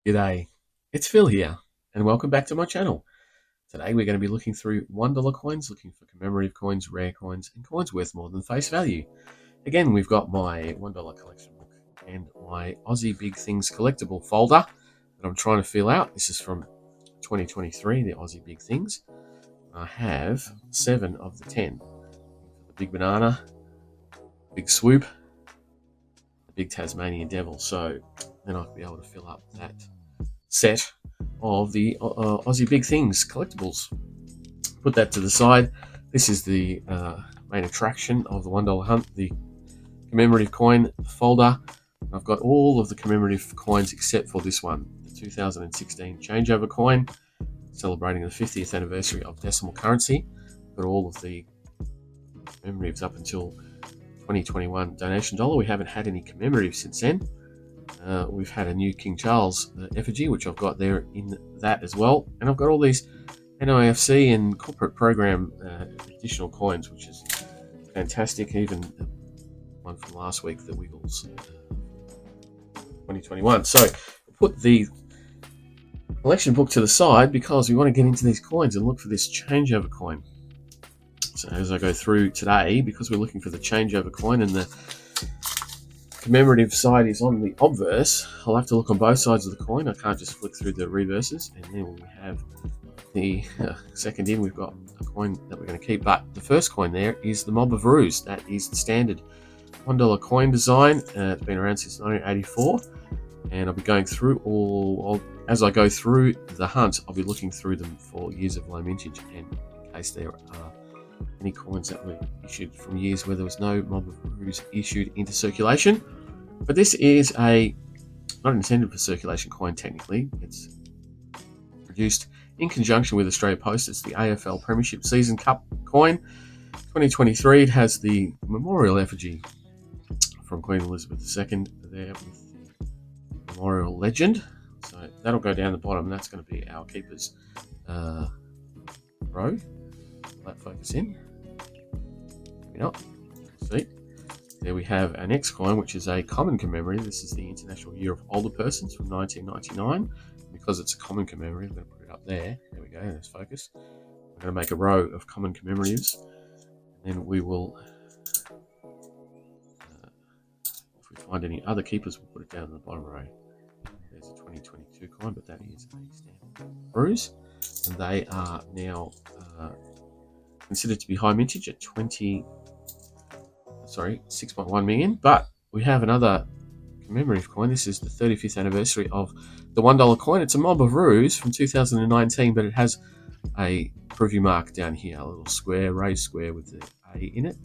G'day, it's Phil here, and welcome back to my channel. Today we're going to be looking through $1 coins, looking for commemorative coins, rare coins, and coins worth more than face value. Again, we've got my $1 collection book and my Aussie Big Things collectible folder that I'm trying to fill out. This is from 2023, the Aussie Big Things. I have 7 of the 10. The Big Banana, Big Swoop, the Big Tasmanian Devil, so then I'll be able to fill up that set of the Aussie Big Things collectibles. Put that to the side. This is the main attraction of the $1 hunt, the commemorative coin folder. I've got all of the commemorative coins except for this one, the 2016 changeover coin, celebrating the 50th anniversary of decimal currency. Got all of the commemoratives up until 2021 donation dollar. We haven't had any commemoratives since then. We've had a new King Charles effigy, which I've got there in that as well. And I've got all these NIFC and corporate program additional coins, which is fantastic. Even one from last week, the Wiggles 2021. So we'll put the collection book to the side because we want to get into these coins and look for this changeover coin. So as I go through today, because we're looking for the changeover coin and the commemorative side is on the obverse, I'll have to look on both sides of the coin. I can't just flick through the reverses. And then we have the second in, we've got a coin that we're going to keep, but the first coin there is the Mob of Roos. That is the standard $1 coin design. It's been around since 1984, and I'll be going through as I go through the hunt, I'll be looking through them for years of low mintage, and in case there are any coins that were issued from years where there was no Mob of Roos issued into circulation. But this is not intended for circulation coin technically. It's produced in conjunction with Australia Post. It's the AFL Premiership Season Cup coin 2023. It has the memorial effigy from Queen Elizabeth II there with the memorial legend. So that'll go down the bottom, and that's going to be our keeper's row. Let focus in. Maybe not. See. There we have our next coin, which is a common commemorative. This is the International Year of Older Persons from 1999. Because it's a common commemorative, I'm going to put it up there. There we go, there's focus. We're going to make a row of common commemoratives. And then we will, if we find any other keepers, we'll put it down in the bottom row. There's a 2022 coin, but that is a standard Roos. And they are now considered to be high mintage at 6.1 million. But we have another commemorative coin. This is the 35th anniversary of the $1 coin. It's a Mob of Roos from 2019, but it has a preview mark down here, a little square, raised square with the A in it.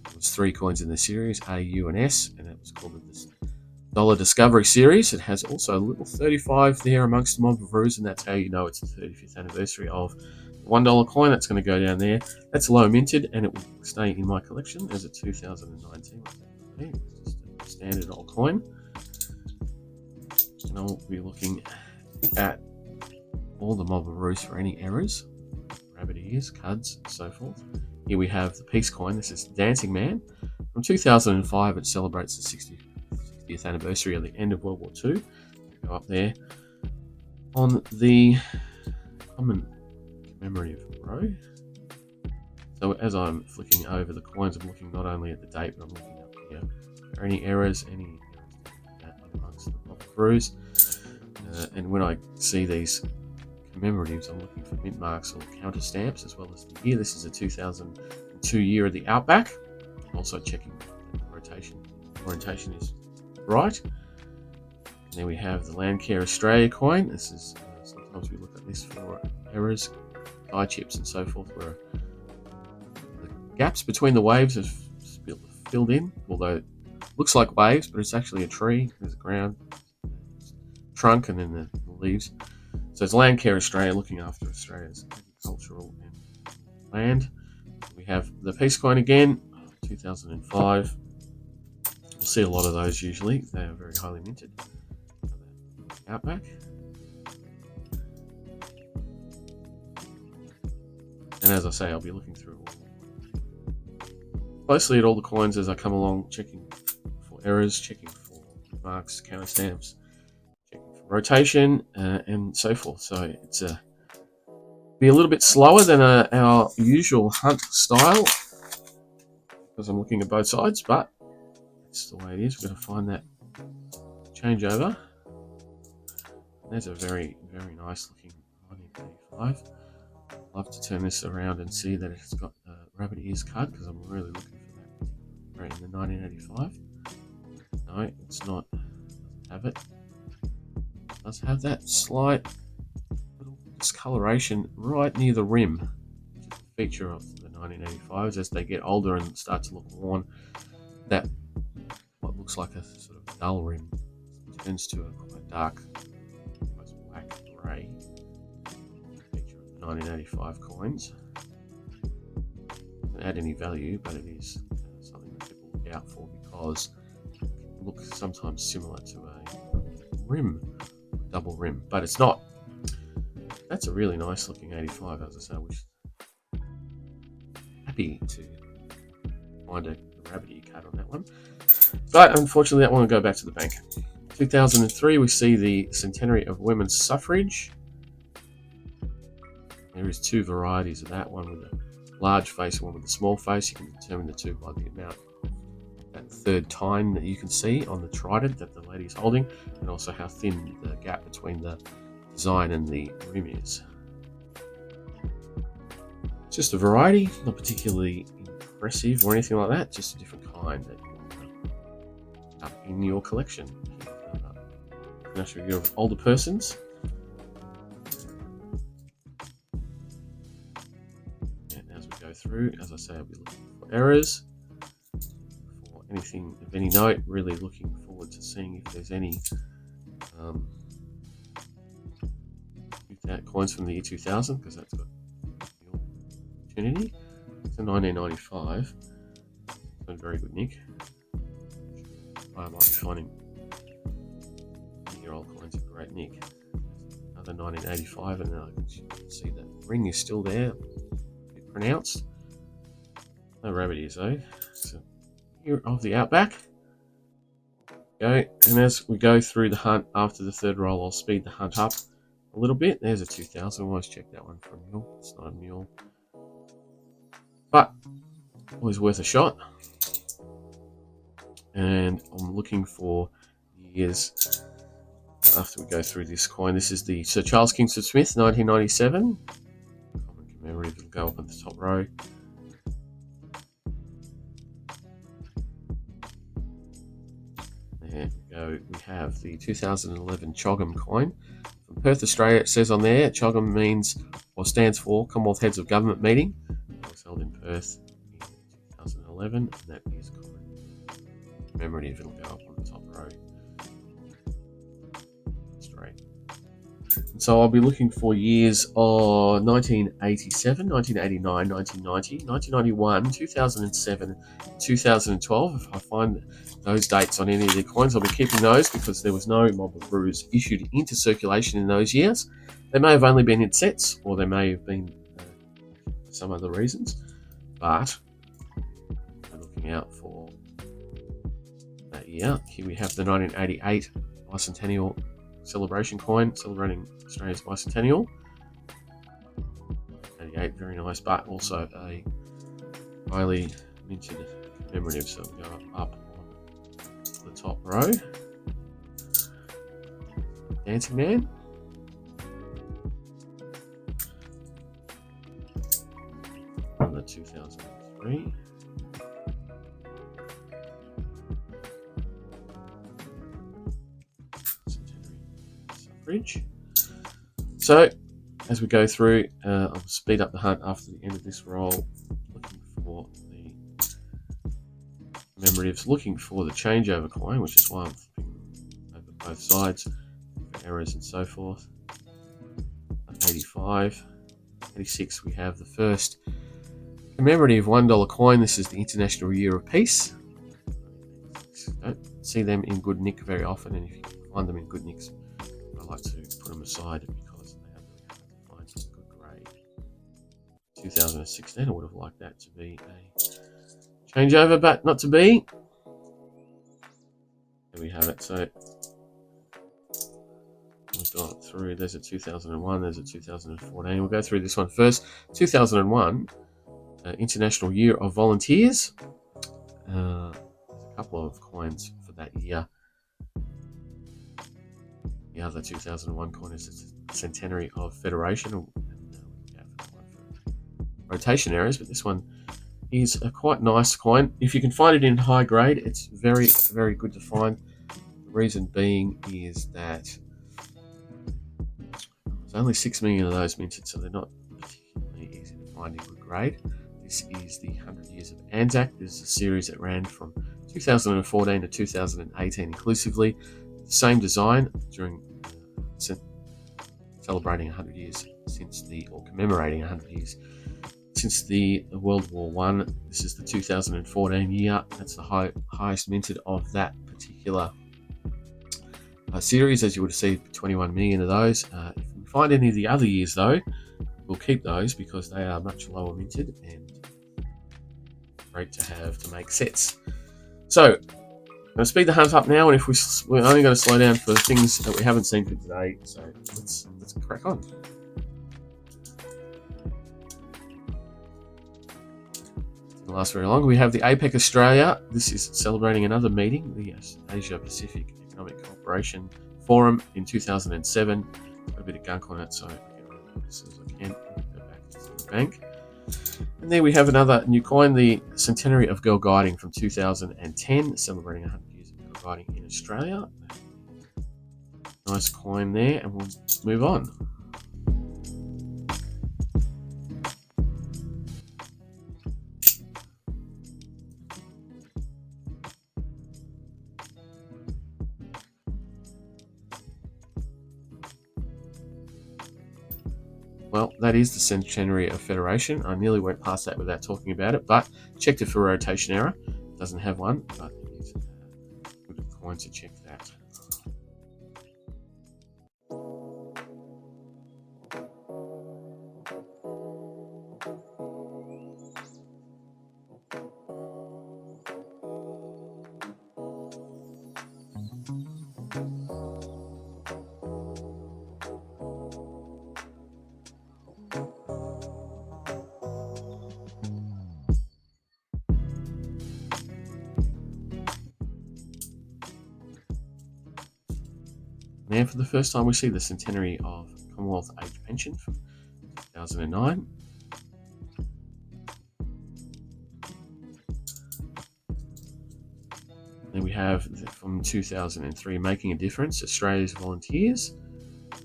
There was 3 coins in the series, A, U, and S, and it was called the Dollar Discovery Series. It has also a little 35 there amongst the Mob of Roos, and that's how you know it's the 35th anniversary of the $1 coin. That's going to go down there. That's low minted, and it will stay in my collection as a 2019. It's just a standard old coin. And I'll be looking at all the Mob of Roos for any errors, rabbit ears, cuds, and so forth. Here we have the Peace coin. This is Dancing Man. From 2005, it celebrates the 60th anniversary of the end of World War II. Go up there. On the common commemorative row. So as I'm flicking over the coins, I'm looking not only at the date, but I'm looking up here. Are there any errors? Amongst the Mob of Roos. And when I see these commemoratives, I'm looking for mint marks or counter stamps as well as the year. This is a 2002 year of the Outback. Also checking that the orientation is right. And then we have the Landcare Australia coin. This is sometimes we look at this for errors, die chips and so forth, where the gaps between the waves are filled in, although it looks like waves, but it's actually a tree. There's a ground trunk and then the leaves. So it's Landcare Australia, looking after Australia's agricultural and land. We have the Peace coin again, 2005. We'll see a lot of those usually. They are very highly minted. Outback. And as I say, I'll be looking through closely at all the coins as I come along, checking for errors, checking for marks, counter stamps, checking for rotation, and so forth. So it's be a little bit slower than our usual hunt style because I'm looking at both sides, but it's the way it is. We're going to find that changeover. There's a very, very nice looking 1985. I'd love to turn this around and see that it's got rabbit ears cut because I'm really looking for that right in the 1985. No, it's not. It doesn't have it. It does have that slight little discoloration right near the rim, which is a feature of the 1985s as they get older and start to look worn. That what looks like a sort of dull rim turns to a quite dark, almost black grey feature of the 1985 coins. Doesn't add any value, but it is something that people look out for because it can look sometimes similar to a rim, double rim, but it's not. That's a really nice looking 85, as I say. I wish happy to find a rabbit ear cut on that one, but unfortunately that one will go back to the bank. 2003 we see the centenary of women's suffrage. There is two varieties of that, one with a large face and one with a small face. You can determine the two by the amount of that third tine that you can see on the trident that the lady is holding, and also how thin the gap between the design and the rim is. It's just a variety, not particularly impressive or anything like that, just a different kind that you'll up in your collection. National Year of Older Persons. And as we go through, as I say, I'll be looking for errors, for anything of any note, really looking forward to seeing if there's any coins from the year 2000, because that's got the opportunity. It's a 1995. It's in very good nick. I might be finding year-old coins in great nick. Another 1985, and I can see that ring is still there, a bit pronounced. No rabbit ears though. So here of the Outback. Go, and as we go through the hunt after the third roll, I'll speed the hunt up a little bit. There's a 2000. Always check that one for a mule. It's not a mule, but always worth a shot. And I'm looking for years after we go through this coin. This is the Sir Charles Kingsford Smith 1997. Common commemorative will go up on the top row. There we go. We have the 2011 Chogham coin from Perth, Australia. It says on there, Chogham means or stands for Commonwealth Heads of Government Meeting. It was held in Perth in 2011, and that is common commemorative. It'll go up on the top row. Straight. And so I'll be looking for years of 1987, 1989, 1990, 1991, 2007, 2012. If I find those dates on any of the coins, I'll be keeping those because there was no mob of brews issued into circulation in those years. They may have only been in sets, or they may have been some other reasons, but I'm looking out for that year. Here we have the 1988 bicentennial celebration coin celebrating Australia's bicentennial. 88, very nice, but also a highly minted commemorative, so we'll go up on the top row. Dancing Man. From the 2003. Suffrage. So, as we go through, I'll speed up the hunt after the end of this roll, looking for the commemoratives, looking for the changeover coin, which is why I'm flipping over both sides for errors and so forth. 85. 86, we have the first commemorative $1 coin. This is the International Year of Peace. Don't see them in good nick very often, and if you find them in good nicks, I like to put them aside because they are really hard to find some good grade. 2016, I would have liked that to be a changeover, but not to be. There we have it. So go through. There's a 2001, there's a 2014. We'll go through this one first. 2001, International Year of Volunteers. There's a couple of coins for that year. The other 2001 coin is the centenary of Federation. And we have one for rotation errors, but this one is a quite nice coin. If you can find it in high grade, it's very, very good to find. The reason being is that there's only 6 million of those minted, so they're not particularly easy to find in good grade. This is the 100 Years of Anzac. This is a series that ran from 2014 to 2018 inclusively. The same design during celebrating 100 years or commemorating 100 years since the World War One. This is the 2014 year. That's the highest minted of that particular series, as you would have seen 21 million of those. If we find any of the other years, though, we'll keep those because they are much lower minted and great to have to make sets. So, I'm going to speed the hunt up now, and if we're only going to slow down for things that we haven't seen for today, so let's crack on. Didn't last very long. We have the APEC Australia. This is celebrating another meeting, the Asia Pacific Economic Cooperation Forum in 2007. Got a bit of gunk on it, so I'll get rid of it as soon as I can. Go back to the bank. And there we have another new coin, the Centenary of Girl Guiding from 2010, celebrating 100 years of girl guiding in Australia. Nice coin there, and we'll move on. Well, that is the Centenary of Federation. I nearly went past that without talking about it, but checked it for rotation error. It doesn't have one, but it is a good coin to check that. Now, for the first time, we see the centenary of Commonwealth Age Pension from 2009. Then we have from 2003, Making a Difference, Australia's Volunteers.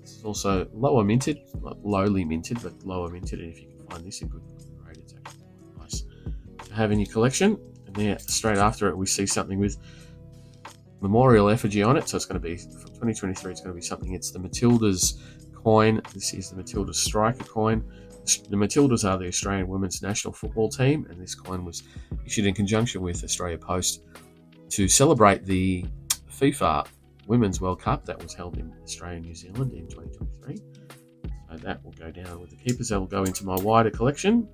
This is also lower minted, not lowly minted, but lower minted. And if you can find this in good grade, it's actually quite nice to have in your collection. And then straight after it, we see something with memorial effigy on it. So it's going to be from 2023. It's going to be something. It's the Matildas coin. This is the Matildas striker coin. The Matildas are the Australian women's national football team, and this coin was issued in conjunction with Australia Post to celebrate the FIFA Women's World Cup that was held in Australia and New Zealand in 2023. So that will go down with the keepers. That will go into my wider collection.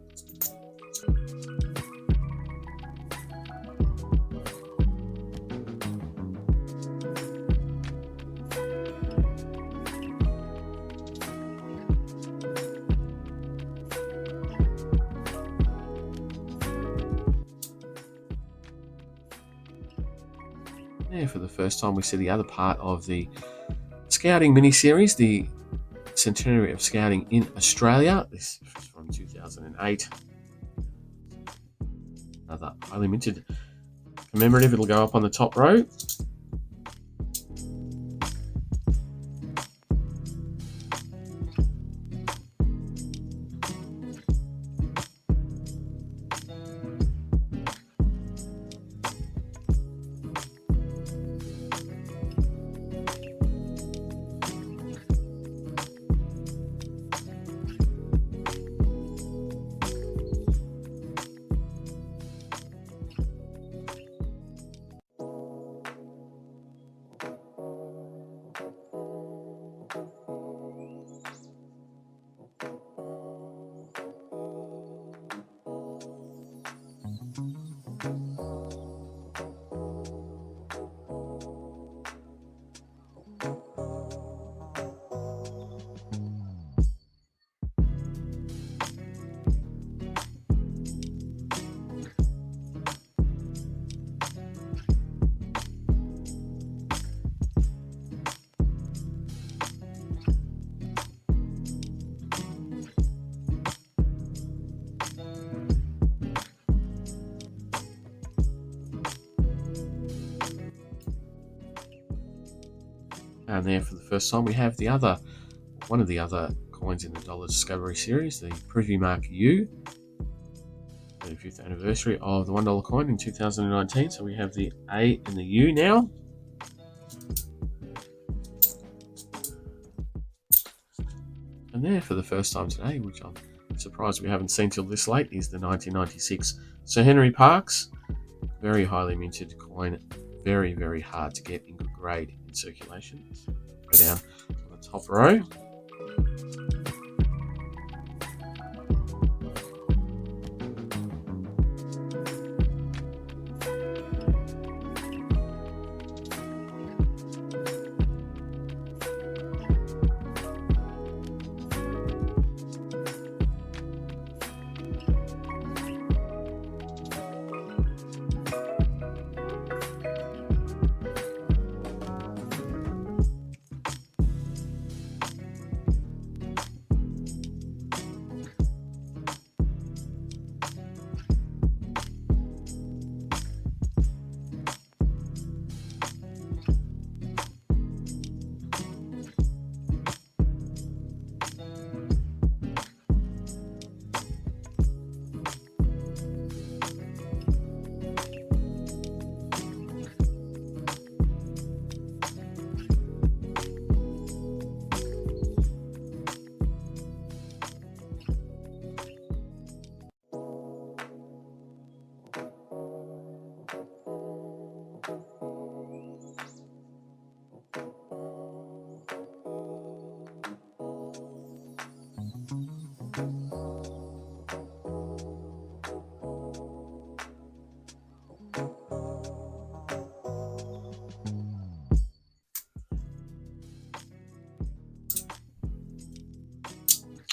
There, for the first time, we see the other part of the Scouting mini-series, the Centenary of Scouting in Australia. This is from 2008. Another highly minted commemorative. It'll go up on the top row. down there for the first time, we have one of the other coins in the Dollar Discovery series, the Privy Mark U, 35th anniversary of the $1 coin in 2019. So we have the A and the U now. And there for the first time today, which I'm surprised we haven't seen till this late, is the 1996 Sir Henry Parkes. Very highly minted coin. Very, very hard to get in good grade in circulation. So go down on the top row.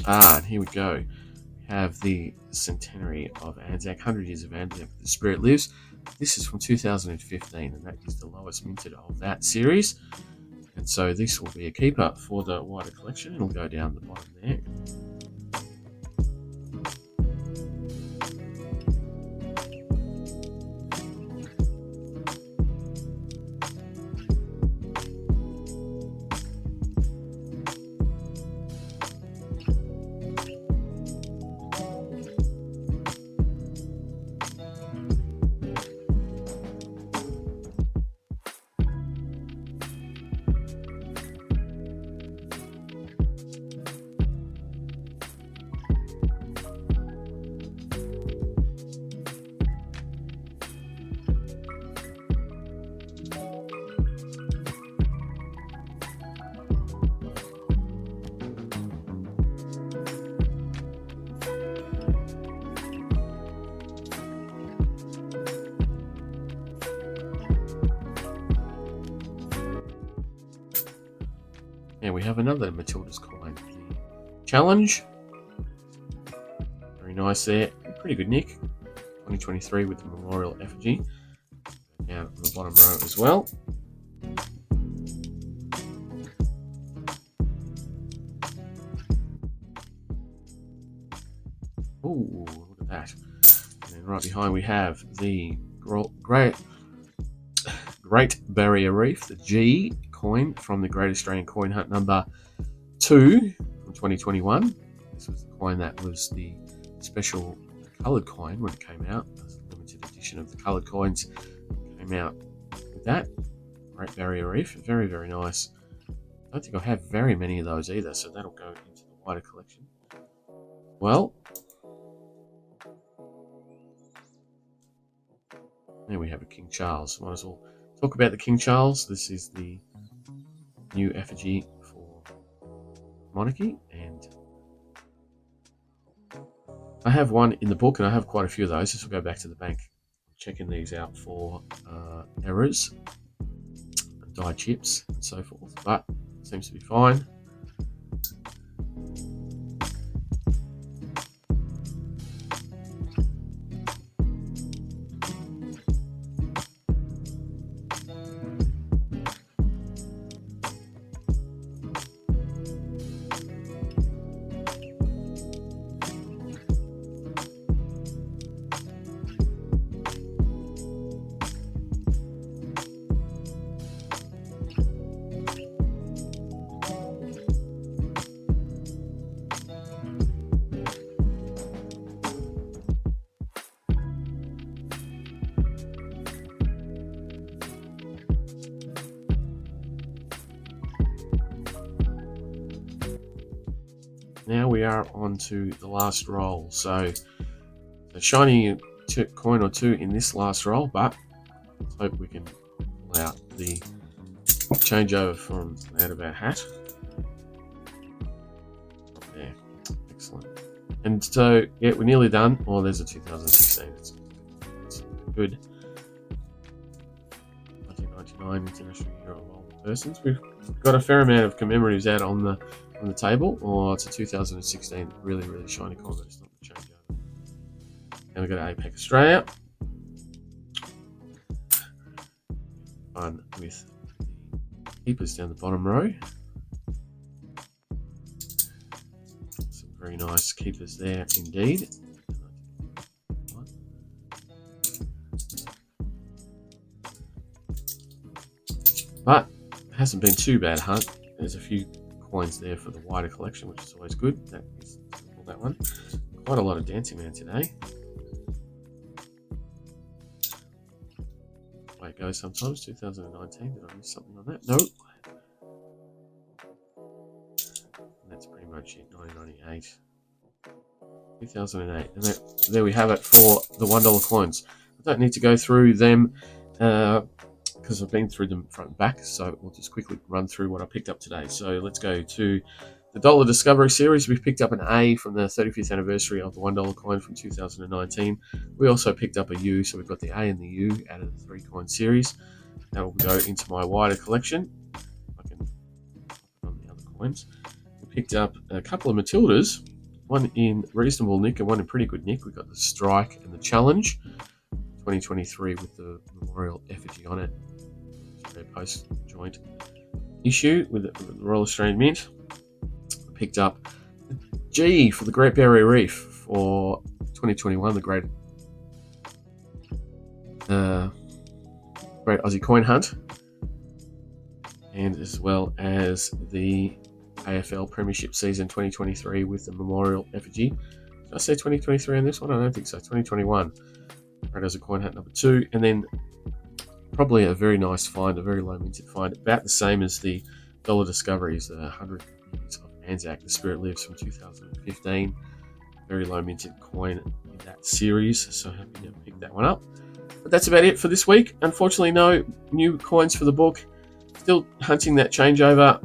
And here we go. We have the centenary of Anzac, 100 years of Anzac, The Spirit Lives. This is from 2015, and that is the lowest minted of that series. And so this will be a keeper for the wider collection. It'll go down the bottom there. And we have another Matilda's coin, the Challenge. Very nice there. Pretty good nick. 2023 with the memorial effigy. Down on the bottom row as well. Ooh, look at that. And then right behind we have the Great Barrier Reef, the G coin from the Great Australian Coin Hunt number 2 from 2021. This was the coin that was the special coloured coin when it came out. It was a limited edition of the coloured coins. Came out with that. Great Barrier Reef. Very, very nice. I don't think I have very many of those either, so that'll go into the wider collection. Well, there we have a King Charles. Might as well talk about the King Charles. This is the new effigy for monarchy, and I have one in the book, and I have quite a few of those. Just will go back to the bank, checking these out for errors, die chips, and so forth. But it seems to be fine. now we are on to the last roll. So a shiny coin or two in this last roll, but let's hope we can pull out the changeover from out of our hat. There, excellent. And so, yeah, we're nearly done. Oh, there's a 2016. It's good. 1999 International Year of Old Persons. We've got a fair amount of commemoratives out on the table. Oh, it's a 2016 really, really shiny coin, but it's not the changeover. And we've got APEC Australia. Fun with the keepers down the bottom row. Some very nice keepers there indeed. But it hasn't been too bad, Hunt. There's a few coins there for the wider collection, which is always good. That is that one. Quite a lot of Dancing Man today. Way it goes sometimes. 2019. Did I miss something on that? Nope. And that's pretty much it. 1998. 2008. And there we have it for the $1 coins. I don't need to go through them because I've been through them front and back, so we'll just quickly run through what I picked up today. So let's go to the Dollar Discovery Series. We've picked up an A from the 35th anniversary of the $1 coin from 2019. We also picked up a U, so we've got the A and the U out of the 3-coin series. That will go into my wider collection. I can put on the other coins. We picked up a couple of Matildas, one in reasonable nick and one in pretty good nick. We've got the Strike and the Challenge 2023 with the memorial effigy on it. A post joint issue with the Royal Australian Mint. I picked up the G for the Great Barrier Reef for 2021, the Great Aussie Coin Hunt, and as well as the AFL Premiership Season 2023 with the memorial effigy. Did I say 2023 on this one? I don't think so. 2021. Great Aussie Coin Hunt number 2, and then probably a very nice find, a very low minted find, about the same as the Dollar Discoveries, the 100 years of Anzac, the Spirit Lives from 2015. Very low minted coin in that series, so happy to pick that one up. But that's about it for this week. Unfortunately, no new coins for the book. Still hunting that changeover.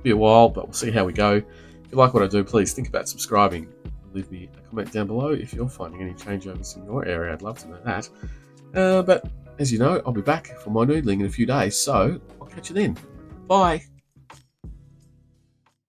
Be a while, but we'll see how we go. If you like what I do, please think about subscribing. Leave me a comment down below if you're finding any changeovers in your area. I'd love to know that. But as you know, I'll be back for my noodling in a few days, so I'll catch you then. Bye.